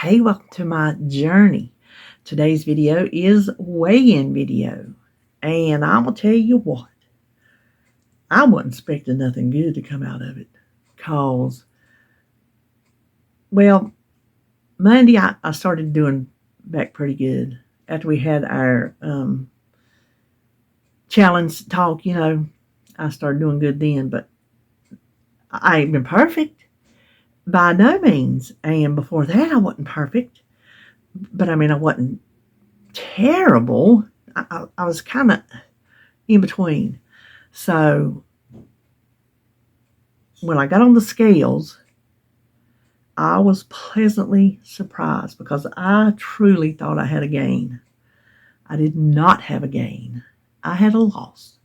Hey, welcome to my journey. Today's video is weigh-in video. And I'm going to tell you what, I wasn't expecting nothing good to come out of it. Because, well, Monday I started doing back pretty good. After we had our challenge talk, I started doing good then. But I ain't been perfect. By no means. And before that, I wasn't perfect. But I mean, I wasn't terrible. I was kind of in between. So when I got on the scales, I was pleasantly surprised because I truly thought I had a gain. I did not have a gain. I had a loss.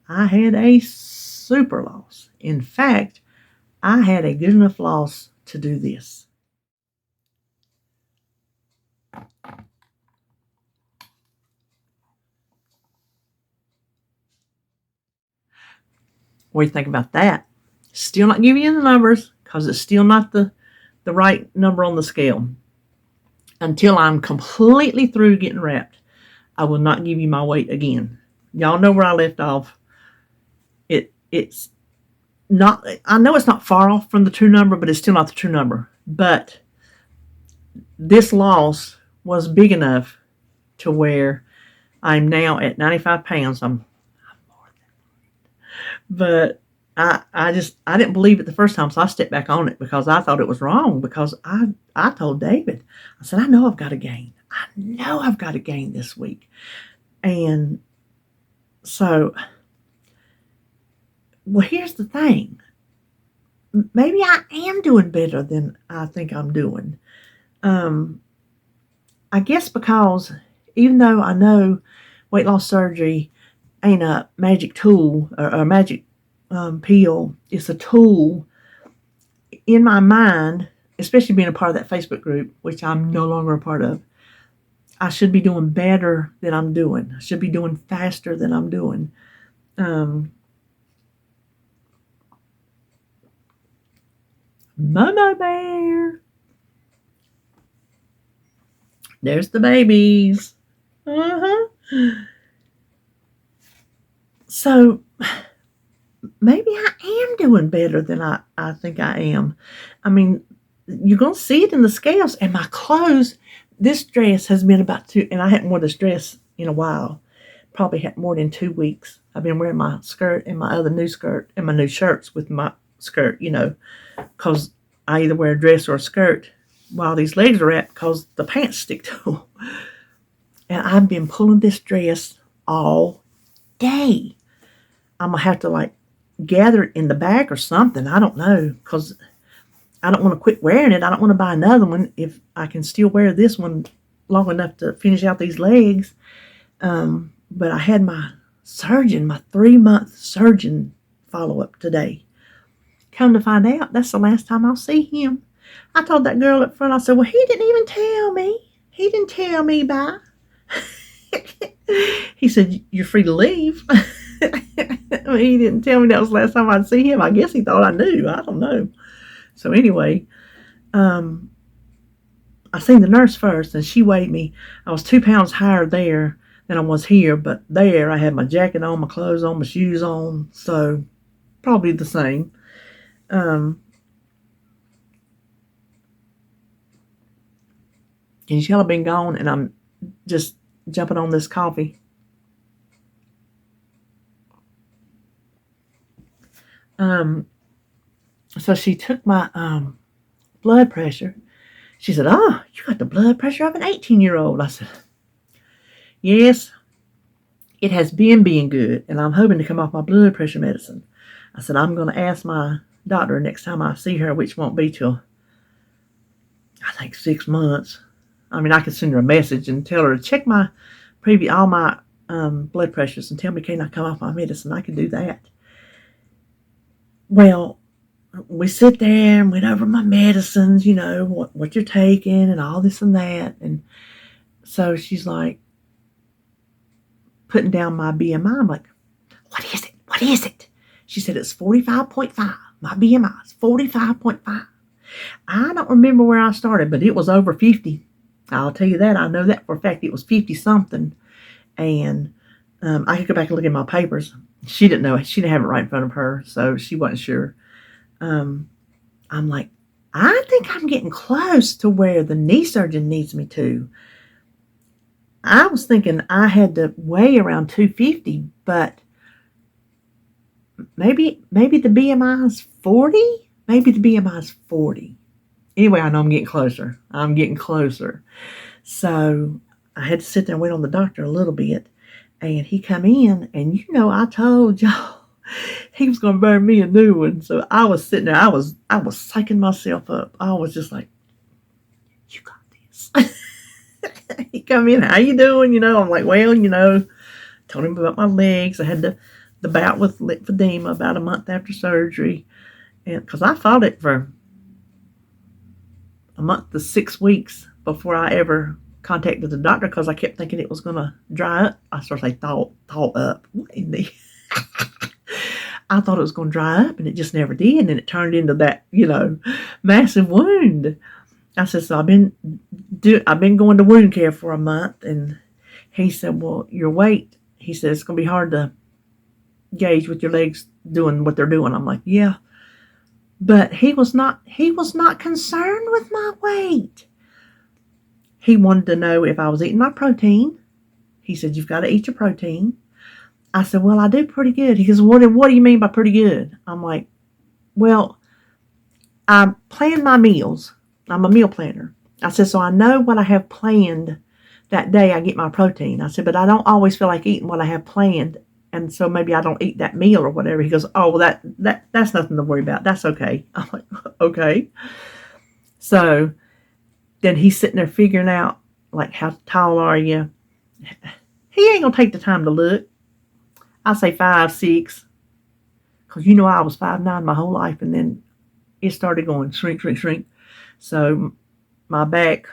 I had a super loss. In fact, I had a good enough loss to do this. What do you think about that? Still not giving you the numbers because it's still not the right number on the scale. Until I'm completely through getting wrapped, I will not give you my weight again. Y'all know where I left off. It's not, I know it's not far off from the true number, but it's still not the true number. But this loss was big enough to where I'm now at 95 pounds. I'm more than that. But I didn't believe it the first time, so I stepped back on it because I thought it was wrong. Because I told David, I said, I know I've got to gain. I know I've got to gain this week. And so, well, here's the thing. Maybe I am doing better than I think I'm doing. I guess because even though I know weight loss surgery ain't a magic tool or a magic pill, it's a tool in my mind, especially being a part of that Facebook group, which I'm no longer a part of. I should be doing better than I'm doing. I should be doing faster than I'm doing. Mama bear. There's the babies. So maybe I am doing better than I think I am. I mean, you're going to see it in the scales. And my clothes, this dress has been about and I hadn't worn this dress in a while. Probably had more than 2 weeks. I've been wearing my skirt and my other new skirt and my new shirts with my skirt, because I either wear a dress or a skirt while these legs are wrapped because the pants stick to them. And I've been pulling this dress all day. I'm going to have to gather it in the back or something. I don't know, because I don't want to quit wearing it. I don't want to buy another one if I can still wear this one long enough to finish out these legs. But I had my 3-month surgeon follow-up today. Come to find out, that's the last time I'll see him. I told that girl up front, I said, well, he didn't even tell me. He didn't tell me bye. He said, you're free to leave. He didn't tell me that was the last time I'd see him. I guess he thought I knew. I don't know. So anyway, I seen the nurse first, and she weighed me. I was 2 pounds higher there than I was here, but there I had my jacket on, my clothes on, my shoes on, so probably the same. Can you tell I've been gone and I'm just jumping on this coffee? So she took my blood pressure. She said, oh, you got the blood pressure of an 18-year-old. I said, yes, it has been being good, and I'm hoping to come off my blood pressure medicine. I said, I'm going to ask my doctor next time I see her, which won't be till, I think, 6 months. I mean, I could send her a message and tell her to check my all my blood pressures and tell me, can I come off my medicine? I could do that. Well, we sit there and went over my medicines, what you're taking and all this and that. And so she's like putting down my BMI. I'm like, what is it? What is it? She said, it's 45.5. My BMI is 45.5. I don't remember where I started, but it was over 50. I'll tell you that. I know that for a fact. It was 50 something. And I could go back and look at my papers. She didn't know. She didn't have it right in front of her, so she wasn't sure. I'm like, I think I'm getting close to where the knee surgeon needs me to. I was thinking I had to weigh around 250, but maybe the BMI is 40. Maybe the BMI is 40. Anyway, I know I'm getting closer. I'm getting closer. So I had to sit there and wait on the doctor a little bit. And he come in, and I told y'all he was going to burn me a new one. So I was sitting there. I was psyching myself up. I was just like, you got this. He come in, how you doing? I'm like, well, told him about my legs. I had the bout with lymphedema about a month after surgery. And because I fought it for a month to 6 weeks before I ever contacted the doctor, because I kept thinking it was going to dry up. I started to say thought up. What in the... I thought it was going to dry up, and it just never did. And it turned into that, massive wound. I said, so I've been going to wound care for a month. And he said, well, your weight, he said, it's going to be hard to gauge with your legs doing what they're doing. I'm like, yeah. But he was not concerned with my weight. He wanted to know if I was eating my protein. He said, you've got to eat your protein. I said, well, I do pretty good. He goes, what do you mean by pretty good? I'm like, well, I plan my meals. I'm a meal planner. I said, so I know what I have planned that day I get my protein. I said, but I don't always feel like eating what I have planned. And so maybe I don't eat that meal or whatever. He goes, oh, well, that's nothing to worry about. That's okay. I'm like, okay. So then he's sitting there figuring out, like, how tall are you? He ain't going to take the time to look. I say 5'6", because I was 5'9" my whole life, and then it started going shrink. So my back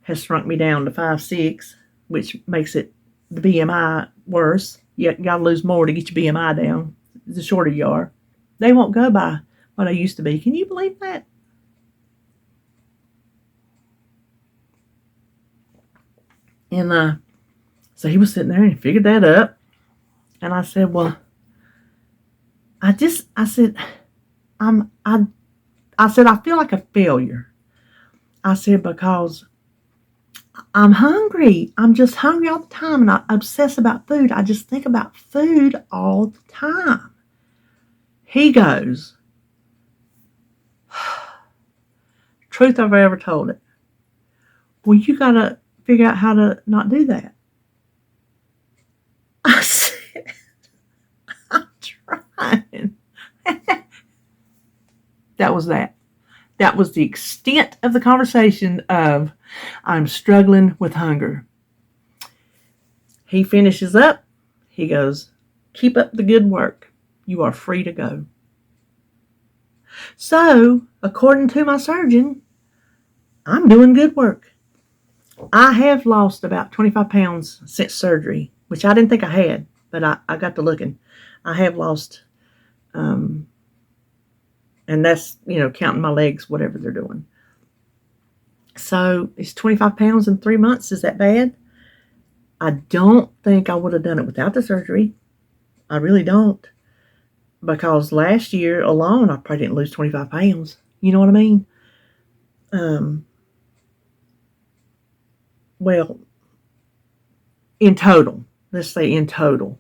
has shrunk me down to 5'6", which makes it the BMI worse. You got to lose more to get your BMI down. The shorter you are, they won't go by what I used to be. Can you believe that? And so he was sitting there and he figured that up. And I said, well, I said, I feel like a failure. I said, because I'm hungry. I'm just hungry all the time, and I obsess about food. I just think about food all the time. He goes, truth I've ever told it. Well, you got to figure out how to not do that. I said, I'm trying. That was that. That was the extent of the conversation of I'm struggling with hunger. He finishes up. He goes, keep up the good work. You are free to go. So, according to my surgeon, I'm doing good work. I have lost about 25 pounds since surgery, which I didn't think I had, but I got to looking. I have lost, and that's, counting my legs, whatever they're doing. So it's 25 pounds in 3 months. Is that bad? I don't think I would have done it without the surgery. I really don't. Because last year alone, I probably didn't lose 25 pounds. You know what I mean? Well, in total. Let's say in total.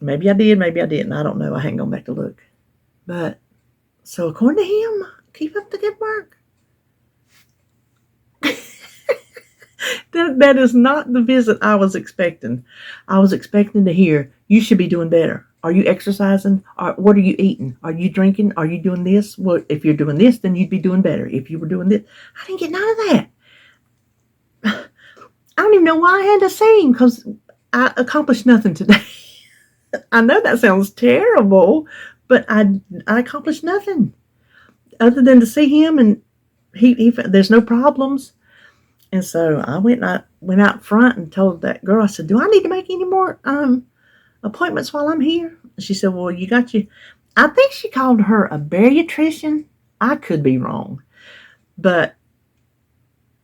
Maybe I did, maybe I didn't. I don't know. I hadn't gone back to look. But, so according to him, keep up the good work. That is not the visit I was expecting. I was expecting to hear, you should be doing better. Are you exercising? What are you eating? Are you drinking? Are you doing this? Well, if you're doing this, then you'd be doing better. If you were doing this. I didn't get none of that. I don't even know why I had to see him, because I accomplished nothing today. I know that sounds terrible, but I accomplished nothing other than to see him, and he there's no problems. And so I went out front and told that girl, I said, do I need to make any more appointments while I'm here? She said, well, you got I think she called her a bariatrician. I could be wrong. But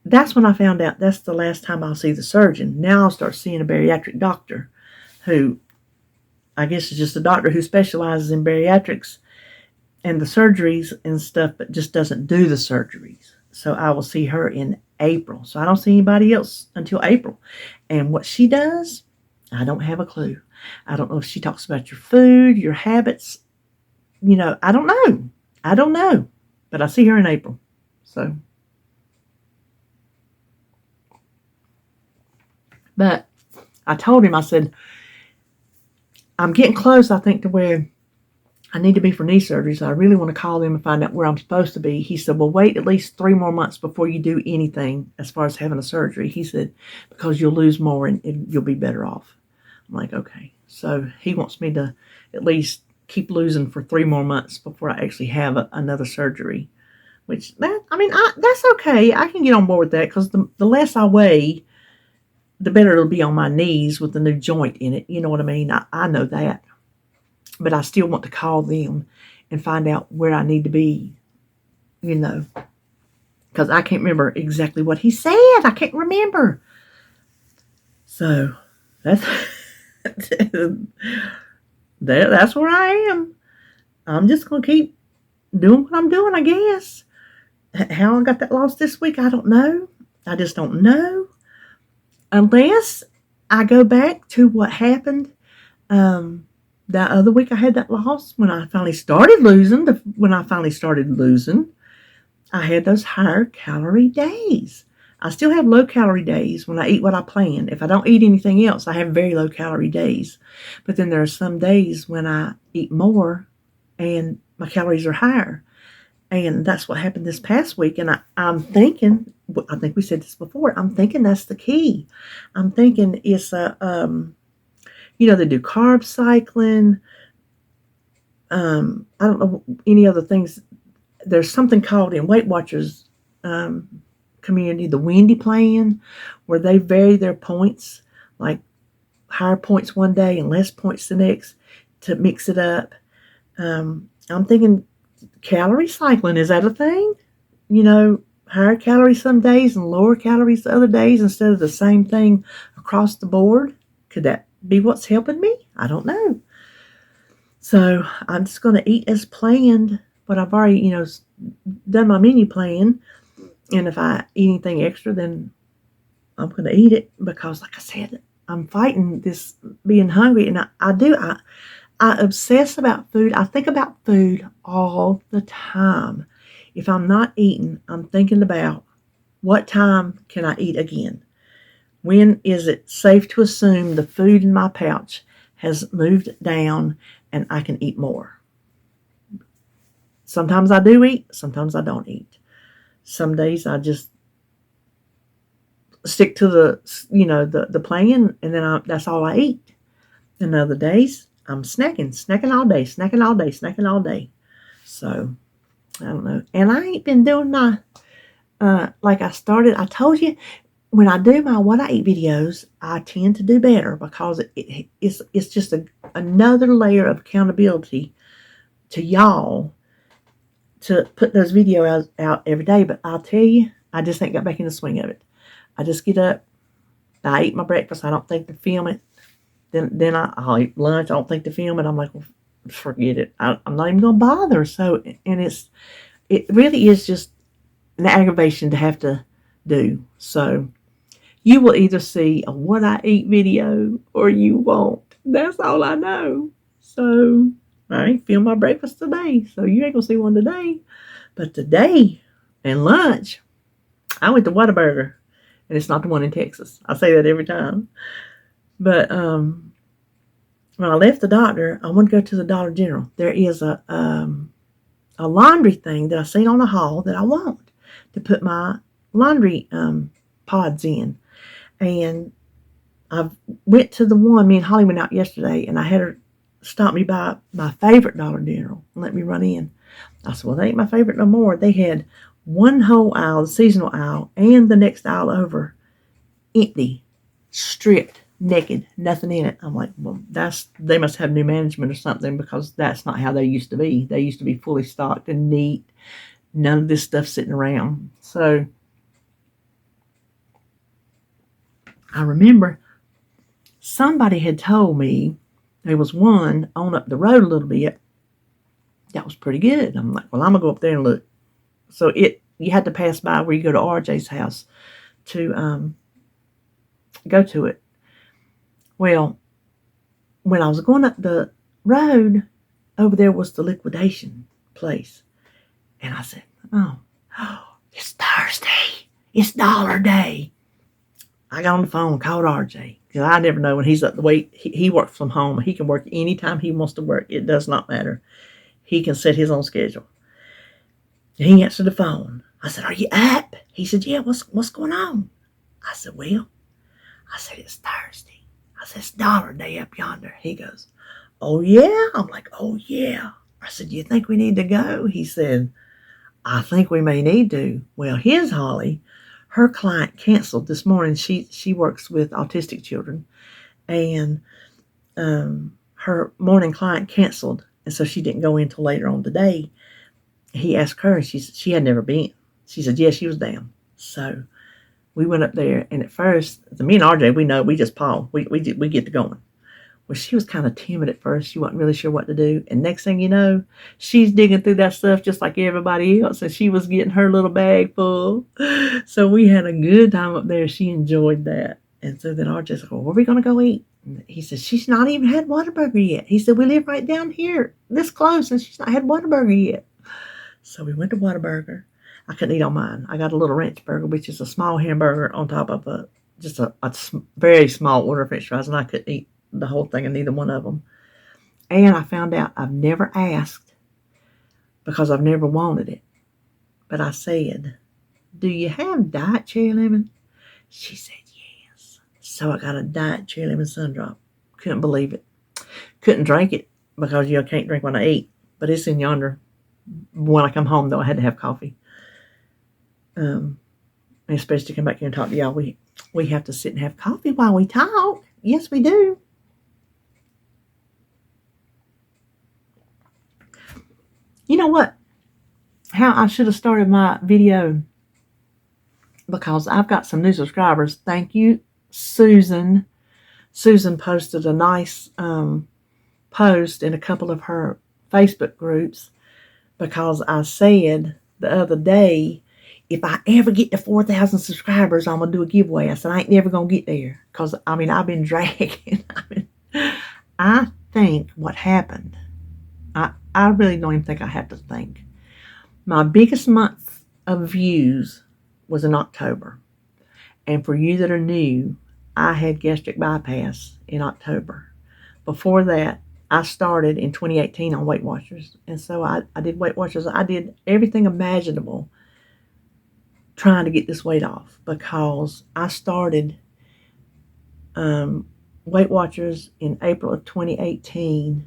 that's when I found out that's the last time I'll see the surgeon. Now I'll start seeing a bariatric doctor who I guess is just a doctor who specializes in bariatrics and the surgeries and stuff, but just doesn't do the surgeries. So I will see her in April. So I don't see anybody else until April. And what she does, I don't have a clue. I don't know if she talks about your food, your habits. I don't know. I don't know. But I see her in April. So. But I told him, I said, I'm getting close, I think, to where I need to be for knee surgery, so I really want to call them and find out where I'm supposed to be. He said, well, wait at least 3 more months before you do anything as far as having a surgery. He said, because you'll lose more and you'll be better off. I'm like, okay. So he wants me to at least keep losing for 3 more months before I actually have another surgery, which, that's okay. I can get on board with that because the less I weigh, the better it'll be on my knees with the new joint in it. You know what I mean? I know that. But I still want to call them and find out where I need to be, because I can't remember exactly what he said. I can't remember. So that's that's where I am. I'm just going to keep doing what I'm doing, I guess. How I got that loss this week, I don't know. I just don't know. Unless I go back to what happened that other week I had that loss when I finally started losing. I had those higher calorie days. I still have low calorie days when I eat what I plan. If I don't eat anything else, I have very low calorie days. But then there are some days when I eat more and my calories are higher. And that's what happened this past week. And I'm thinking, I think we said this before, I'm thinking that's the key. I'm thinking it's they do carb cycling. I don't know any other things. There's something called in Weight Watchers community, the Wendy plan, where they vary their points, like higher points one day and less points the next to mix it up. I'm thinking calorie cycling, is that a thing? Higher calories some days and lower calories the other days instead of the same thing across the board. Could that be what's helping me? I don't know. So I'm just going to eat as planned, but I've already, done my menu plan. And if I eat anything extra, then I'm going to eat it because, like I said, I'm fighting this being hungry. And I obsess about food. I think about food all the time. If I'm not eating, I'm thinking about what time can I eat again? When is it safe to assume the food in my pouch has moved down and I can eat more? Sometimes I do eat, sometimes I don't eat. Some days I just stick to the plan, and then that's all I eat. And other days I'm snacking all day. So I don't know. And I ain't been doing my like I told you, when I do my what I eat videos, I tend to do better because it's just another layer of accountability to y'all to put those videos out every day. But I'll tell you, I just ain't got back in the swing of it. I just get up, I eat my breakfast. I don't think to film it. Then I'll eat lunch. I don't think to film it. I'm like, well, forget it. I'm not even going to bother. So, and it really is just an aggravation to have to do. So you will either see a what I eat video or you won't. That's all I know. So I ain't filmed my breakfast today. So you ain't going to see one today. But today and lunch, I went to Whataburger. And it's not the one in Texas. I say that every time. But when I left the doctor, I wanted to go to the Dollar General. There is a laundry thing that I seen on the hall that I want to put my laundry pods in. And I went to the one, me and Holly went out yesterday, and I had her stop me by my favorite Dollar General and let me run in. I said, well, they ain't my favorite no more. They had one whole aisle, the seasonal aisle, and the next aisle over, empty, stripped, naked, nothing in it. I'm like, well, they must have new management or something because that's not how they used to be. They used to be fully stocked and neat, none of this stuff sitting around. So I remember somebody had told me there was one on up the road a little bit that was pretty good. I'm like, well, I'm going to go up there and look. So you had to pass by where you go to RJ's house to go to it. Well, when I was going up the road, over there was the liquidation place. And I said, oh, it's Thursday. It's dollar day. I got on the phone, called RJ. Because I never know when he's up the way. He works from home. He can work anytime he wants to work. It does not matter. He can set his own schedule. And he answered the phone. I said, are you up? He said, yeah, what's going on? I said, well, it's Thursday. I said, it's dollar day up yonder. He goes, oh, yeah? I'm like, oh, yeah. I said, do you think we need to go? He said, I think we may need to. Well, his Holly, her client canceled this morning. She works with autistic children. And her morning client canceled. And so she didn't go in until later on today. He asked her, and she had never been. She said, yeah, she was down. So we went up there, and at first, me and RJ, we just paused. We get to going. Well, she was kind of timid at first. She wasn't really sure what to do. And next thing you know, she's digging through that stuff just like everybody else, and she was getting her little bag full. So we had a good time up there. She enjoyed that. And so then RJ said, well, where are we going to go eat? And he said, she's not even had Whataburger yet. He said, we live right down here, this close, and she's not had Whataburger yet. So we went to Whataburger. I couldn't eat on mine. I got a little ranch burger, which is a small hamburger on top of a very small order of french fries, and I couldn't eat the whole thing of neither one of them. And I found out I've never asked because I've never wanted it. But I said, do you have diet cherry lemon? She said, yes. So I got a diet cherry lemon sundrop. Couldn't believe it. Couldn't drink it because you can't drink when I eat. But it's in yonder. When I come home, though, I had to have coffee. Especially to come back here and talk to y'all. We have to sit and have coffee while we talk. Yes, we do. You know what? How I should have started my video, because I've got some new subscribers. Thank you, Susan. Susan posted a nice post in a couple of her Facebook groups, because I said the other day, if I ever get to 4,000 subscribers, I'm going to do a giveaway. I said, I ain't never going to get there, because, I've been dragging. I think what happened, I really don't even think I have to think. My biggest month of views was in October. And for you that are new, I had gastric bypass in October. Before that, I started in 2018 on Weight Watchers. And so I did Weight Watchers. I did everything imaginable trying to get this weight off, because I started Weight Watchers in April of 2018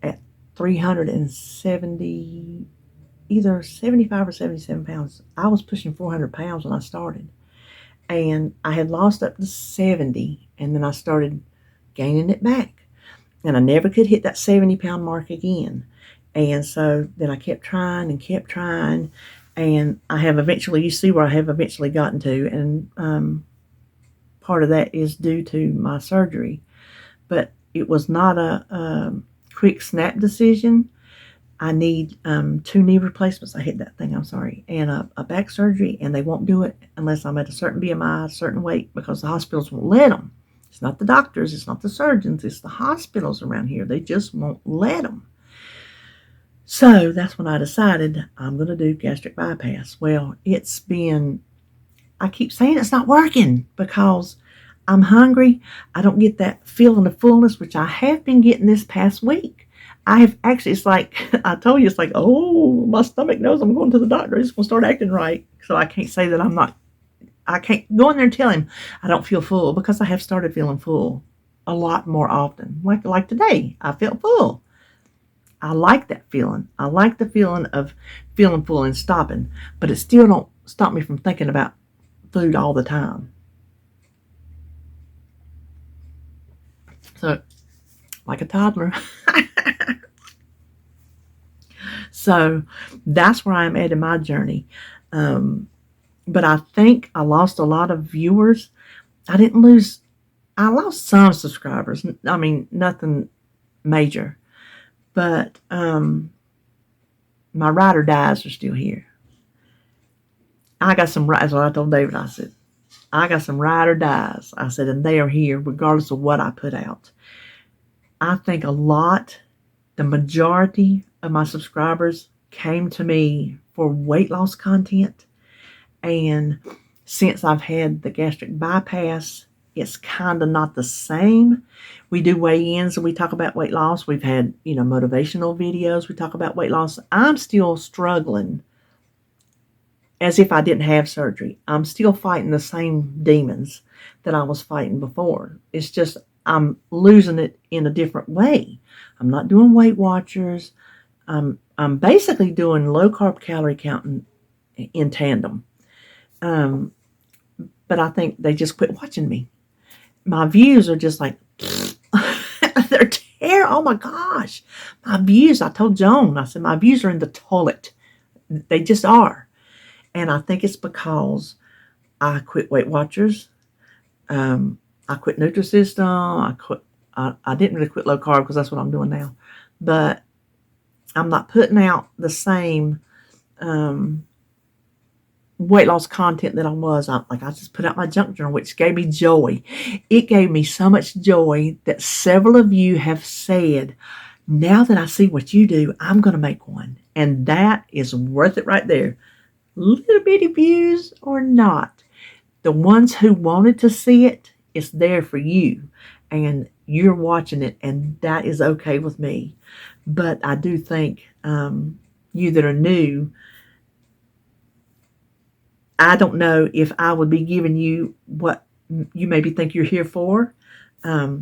at 370, either 75 or 77 pounds. I was pushing 400 pounds when I started. And I had lost up to 70, and then I started gaining it back. And I never could hit that 70-pound mark again. And so then I kept trying and kept trying. And I have eventually, you see where I have eventually gotten to. And part of that is due to my surgery. But it was not a quick snap decision. I need 2 knee replacements. I hit that thing, I'm sorry. And a back surgery. And they won't do it unless I'm at a certain BMI, a certain weight, because the hospitals won't let them. It's not the doctors, it's not the surgeons, it's the hospitals around here. They just won't let them. So that's when I decided I'm going to do gastric bypass. Well, I keep saying it's not working because I'm hungry. I don't get that feeling of fullness, which I have been getting this past week. I have actually, it's like, I told you, it's like, oh, my stomach knows I'm going to the doctor. It's going to start acting right. So I can't say that I can't go in there and tell him I don't feel full, because I have started feeling full a lot more often. Like today, I felt full. I like that feeling. I like the feeling of feeling full and stopping, but it still don't stop me from thinking about food all the time. So, like a toddler. So that's where I'm at in my journey. But I think I lost a lot of viewers. I didn't lose, I lost some subscribers. I mean, nothing major. But my ride or dies are still here. I got some, that's what I told David. I said, I got some ride or dies. I said, and they are here regardless of what I put out. I think the majority of my subscribers came to me for weight loss content. And since I've had the gastric bypass, it's kind of not the same. We do weigh-ins and we talk about weight loss. We've had, motivational videos. We talk about weight loss. I'm still struggling as if I didn't have surgery. I'm still fighting the same demons that I was fighting before. It's just I'm losing it in a different way. I'm not doing Weight Watchers. I'm basically doing low-carb calorie counting in tandem. But I think they just quit watching me. My views are just like, they're terrible. Oh my gosh. My views, I told Joan, I said, my views are in the toilet. They just are. And I think it's because I quit Weight Watchers. I quit Nutrisystem. I didn't really quit low carb because that's what I'm doing now. But I'm not putting out the same weight loss content that I was. I just put out my junk journal, which gave me joy. It gave me so much joy that several of you have said, now that I see what you do, I'm going to make one. And that is worth it right there. Little bitty views or not. The ones who wanted to see it, it's there for you. And you're watching it, and that is okay with me. But I do think you that are new, I don't know if I would be giving you what you maybe think you're here for. I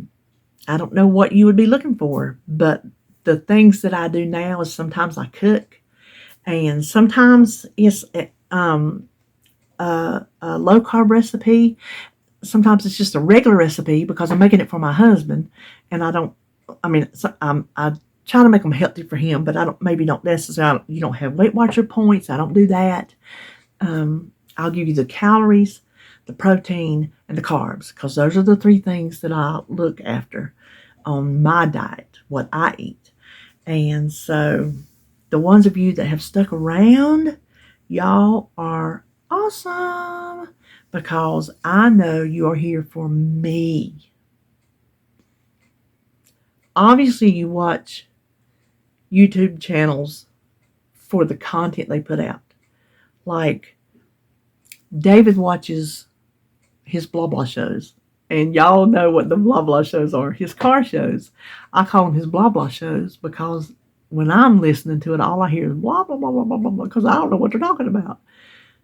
don't know what you would be looking for, but the things that I do now is sometimes I cook, and sometimes it's a low carb recipe. Sometimes it's just a regular recipe because I'm making it for my husband, and I try to make them healthy for him, but maybe don't necessarily, you don't have Weight Watcher points. I don't do that. I'll give you the calories, the protein, and the carbs, because those are the three things that I look after on my diet, what I eat. And so the ones of you that have stuck around, y'all are awesome, because I know you are here for me. Obviously, you watch YouTube channels for the content they put out. Like, David watches his blah blah shows, and y'all know what the blah blah shows are. His car shows. I call them his blah blah shows because when I'm listening to it, all I hear is blah blah blah blah blah blah, because I don't know what they're talking about.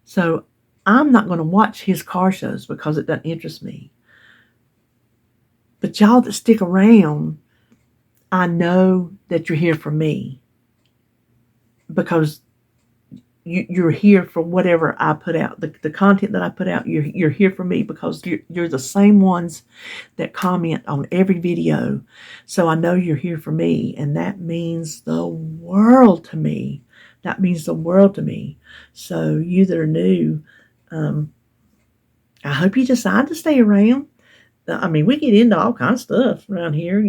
So I'm not going to watch his car shows because it doesn't interest me. But y'all that stick around, I know that you're here for me, because you're here for whatever I put out. The content that I put out, you're here for me because you're the same ones that comment on every video. So I know you're here for me, and that means the world to me. That means the world to me. So you that are new, I hope you decide to stay around. I mean, we get into all kinds of stuff around here,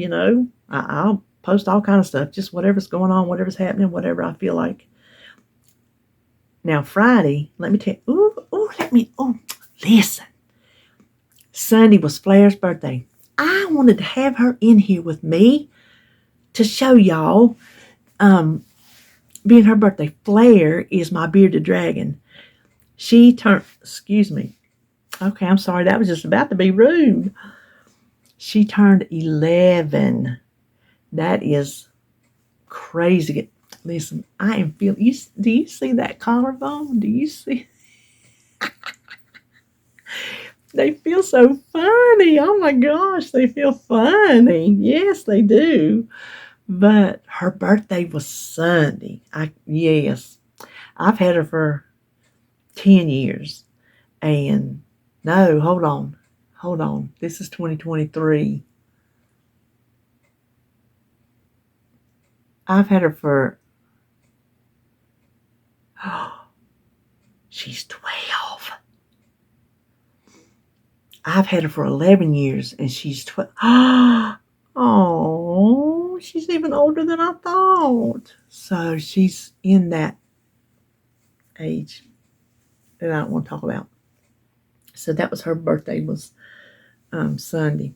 I'll post all kinds of stuff, just whatever's going on, whatever's happening, whatever I feel like. Now, Friday, let me tell you, listen. Sunday was Flair's birthday. I wanted to have her in here with me to show y'all, being her birthday. Flair is my bearded dragon. She turned, excuse me. Okay, I'm sorry. That was just about to be rude. She turned 11. That is crazy. Listen, I am feeling, do you see that collarbone? Do you see? They feel so funny. Oh my gosh, they feel funny. Yes, they do. But her birthday was Sunday. Yes. I've had her for 10 years. And no, hold on. This is 2023. I've had her for I've had her for 11 years, and she's 12. Oh, she's even older than I thought. So she's in that age that I don't want to talk about. So that was her birthday, was Sunday.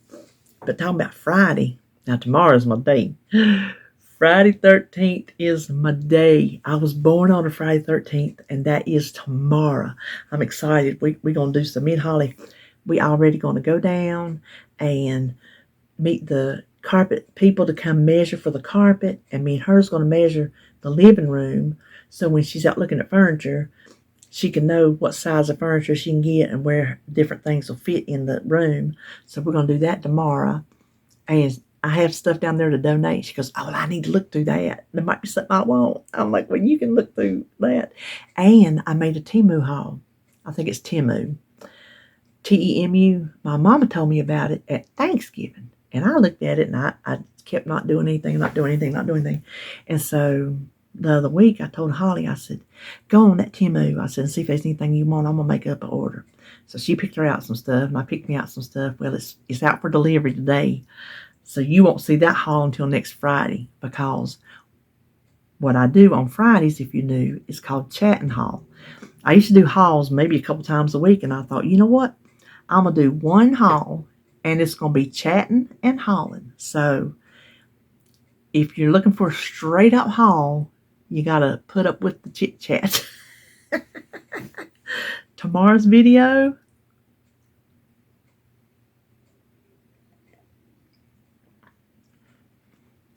But talking about Friday, now tomorrow's my day. Friday 13th is my day. I was born on a Friday 13th, and that is tomorrow. I'm excited. We're going to do some, me and Holly, we already going to go down and meet the carpet people to come measure for the carpet, and me and her's going to measure the living room, so when she's out looking at furniture, she can know what size of furniture she can get and where different things will fit in the room. So we're going to do that tomorrow. And I have stuff down there to donate. She goes, oh, well, I need to look through that. There might be something I want. I'm like, well, you can look through that. And I made a Temu haul. I think it's Temu. Temu. My mama told me about it at Thanksgiving. And I looked at it, and I kept not doing anything. And so the other week, I told Holly, I said, go on that Temu. I said, and see if there's anything you want. I'm going to make up an order. So she picked her out some stuff, and I picked me out some stuff. Well, it's out for delivery today. So you won't see that haul until next Friday, because what I do on Fridays, if you knew, is called Chatting Haul. I used to do hauls maybe a couple times a week, and I thought, you know what? I'm going to do one haul, and it's going to be chatting and hauling. So if you're looking for a straight up haul, you got to put up with the chit chat. Tomorrow's video,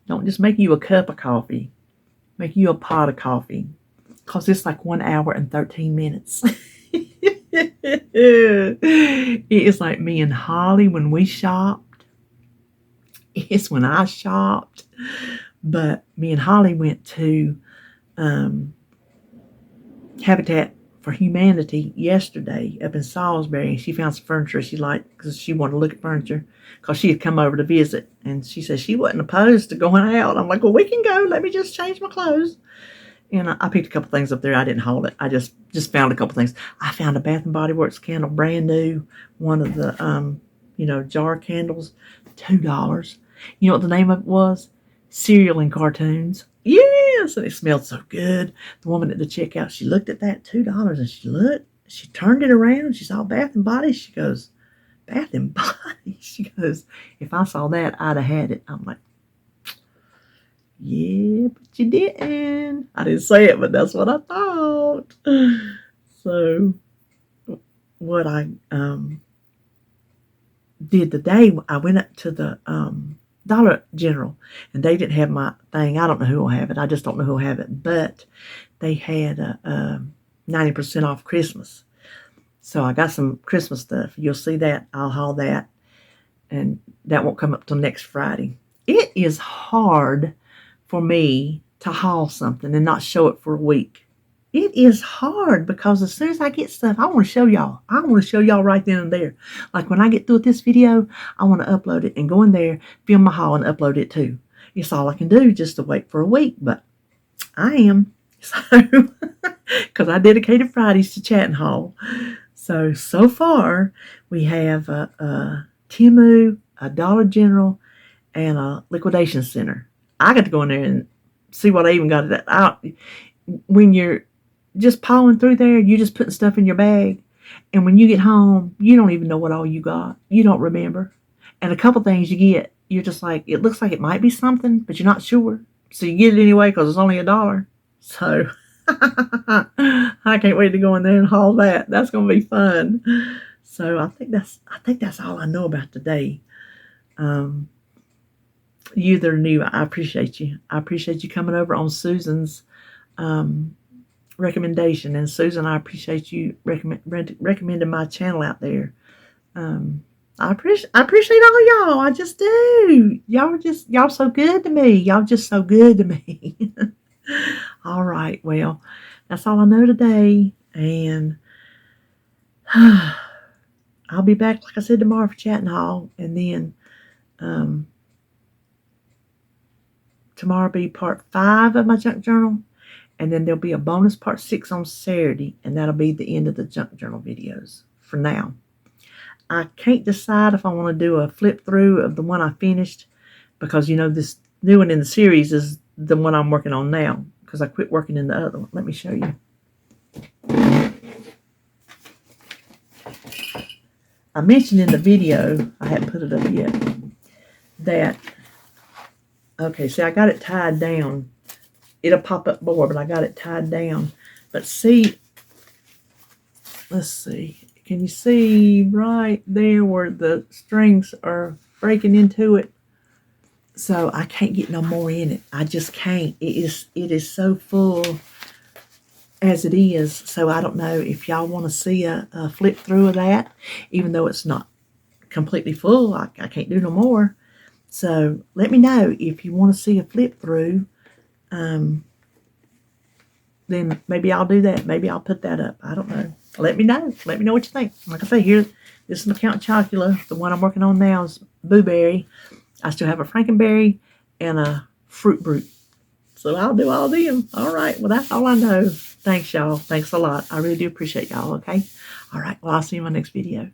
don't just make you a cup of coffee, make you a pot of coffee, because it's like 1 hour and 13 minutes. It is like me and Holly when we shopped. It's when I shopped. But me and Holly went to Habitat for Humanity yesterday up in Salisbury, and she found some furniture she liked because she wanted to look at furniture because she had come over to visit, and she said she wasn't opposed to going out. I'm like, well, we can go. Let me just change my clothes. And I picked a couple things up there. I didn't hold it. I just found a couple things. I found a Bath and Body Works candle, brand new, one of the jar candles, $2. You know what the name of it was? Cereal and Cartoons. Yes, and it smelled so good. The woman at the checkout, she looked at that $2, and she turned it around. She saw Bath and Body. She goes, Bath and Body? She goes, if I saw that, I'd have had it. I'm like, yeah, but you didn't. I didn't say it, but that's what I thought. So what I did today, I went up to the Dollar General, and they didn't have my thing. I don't know who will have it. I just don't know who will have it. But they had 90% off Christmas. So I got some Christmas stuff. You'll see that. I'll haul that. And that won't come up till next Friday. It is hard for me to haul something and not show it for a week. It is hard because as soon as I get stuff, I want to show y'all. I want to show y'all right then and there. Like when I get through with this video, I want to upload it and go in there, film my haul, and upload it too. It's all I can do just to wait for a week, but I am. So, because I dedicated Fridays to chat and haul. So far, we have a Temu, a Dollar General, and a liquidation center. I got to go in there and see what I even got it out. When you're just pawing through there, you're just putting stuff in your bag. And when you get home, you don't even know what all you got. You don't remember. And a couple things you get, you're just like, it looks like it might be something, but you're not sure. So you get it anyway because it's only $1. So I can't wait to go in there and haul that. That's going to be fun. So I think that's all I know about today. You that are new, I appreciate you. I appreciate you coming over on Susan's recommendation. And Susan, I appreciate you recommending my channel out there. I appreciate all y'all. I just do. Y'all so good to me. Y'all just so good to me. All right. Well, that's all I know today. And I'll be back, like I said, tomorrow for Chat and Haul. And then tomorrow will be part 5 of my junk journal. And then there'll be a bonus part 6 on Saturday. And that'll be the end of the junk journal videos for now. I can't decide if I want to do a flip through of the one I finished, because, you know, this new one in the series is the one I'm working on now, because I quit working in the other one. Let me show you. I mentioned in the video, I hadn't put it up yet, that, okay, see, I got it tied down. It'll pop up more, but I got it tied down. But see, let's see. Can you see right there where the strings are breaking into it? So I can't get no more in it. I just can't. It is so full as it is. So I don't know if y'all want to see a flip through of that, even though it's not completely full. I can't do no more. So let me know if you want to see a flip through. Then maybe I'll do that. Maybe I'll put that up. I don't know. Let me know. Let me know what you think. Like I say, here, this is my Count Chocula. The one I'm working on now is Blueberry. I still have a Frankenberry and a Fruit Brute. So I'll do all them. All right. Well, that's all I know. Thanks, y'all. Thanks a lot. I really do appreciate y'all, okay? All right. Well, I'll see you in my next video.